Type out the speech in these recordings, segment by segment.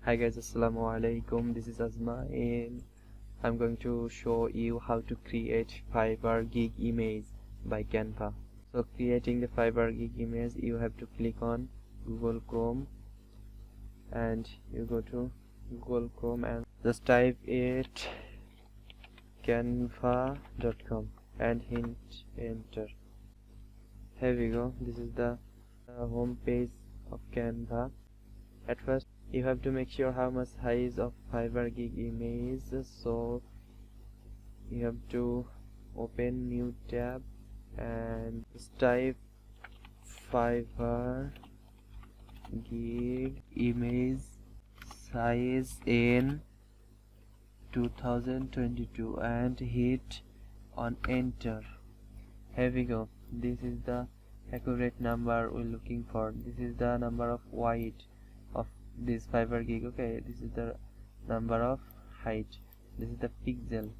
Hi guys, assalamu alaikum. This is Azmain. I'm going to show you how to create Fiverr gig image by Canva. So creating the Fiverr gig image, you have to click on Google Chrome and you go to Google Chrome and just type it canva.com and hit enter. Here we go. This is the home page of Canva. At first you have to make sure how much size of Fiverr gig image, so you have to open new tab and just type Fiverr gig image size in 2022 and hit on enter. Here we go. This is the accurate number we're looking for. This is the number of width of this Fiverr gig. Okay, this is the number of height. This is the pixel.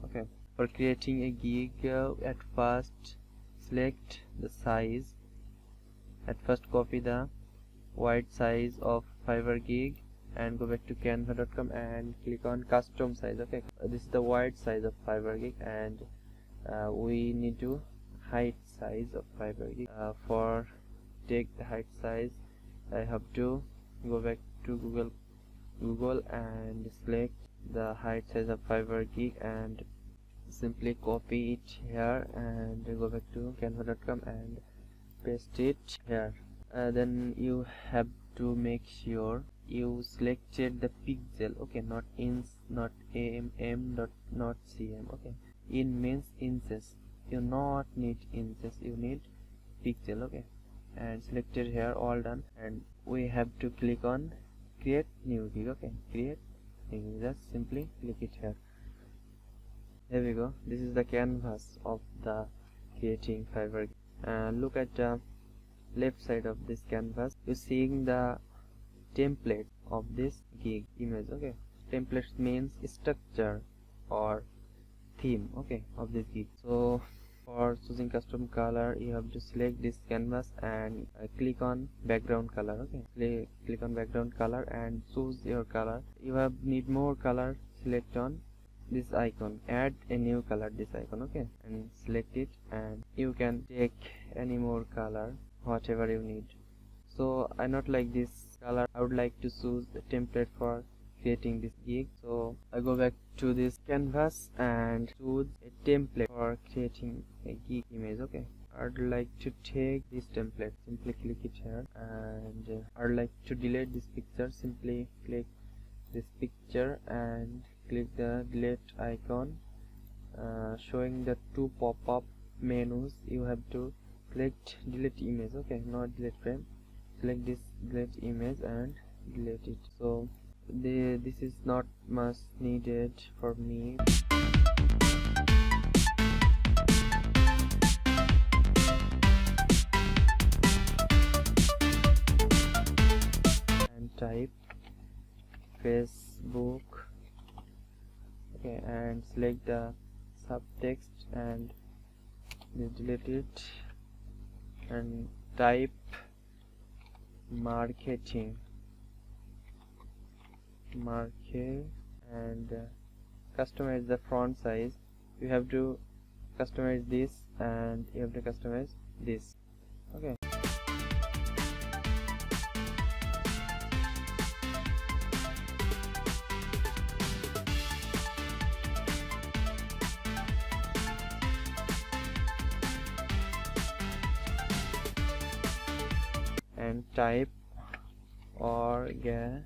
Okay, for creating a gig, at first select the size. At first copy the wide size of Fiverr gig and go back to canva.com and click on custom size. Okay, this is the wide size of Fiverr gig and we need to height size of Fiverr gig. For take the height size, I have to go back to Google and select the height size of Fiverr gig and simply copy it here and go back to canva.com and paste it here. Then you have to make sure you selected the pixel. Okay, not inch, not mm, not cm. Okay, in means inches. You not need inches, you need pixel. Okay, and selected here, all done, and we have to click on create new gig. Okay, create new gig. Just simply click it here. There we go. This is the canvas of the creating Fiverr. Look at the left side of this canvas. You're seeing the template of this gig image. Okay, templates means structure or theme, okay, of this gig. So for choosing custom color, you have to select this canvas and click on background color. Okay, click on background color and choose your color. You have need more color, select on this icon, add a new color, this icon. Okay, and select it and you can take any more color, whatever you need. So I not like this color, I would like to choose the template for creating this gig. So I go back to this canvas and choose a template for creating a gig image. Okay, I'd like to take this template, simply click it here, and I'd like to delete this picture, simply click this picture and click the delete icon, showing the two pop-up menus. You have to select delete image. Okay, not delete frame. Select this delete image and delete it. So this is not much needed for me. And type Facebook. Okay, and select the subtext and delete it and type marketing and customize the font size. You have to customize this and you have to customize this. Okay, and type orga.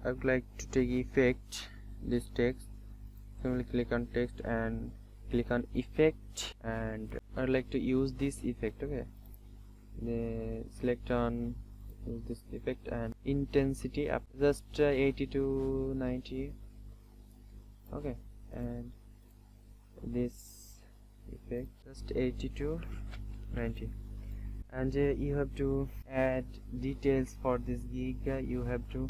I would like to take effect this text. Simply click on text and click on effect, and I would like to use this effect. Okay, select on use this effect and intensity up just 80 to 90. Okay, and this effect just 80 to 90 and you have to add details for this gig. You have to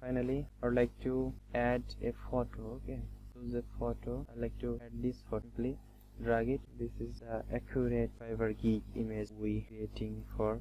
finally I would like to add a photo. Okay, choose a photo. I like to add this photo. Simply drag it. This is the accurate Fiverr gig image we creating for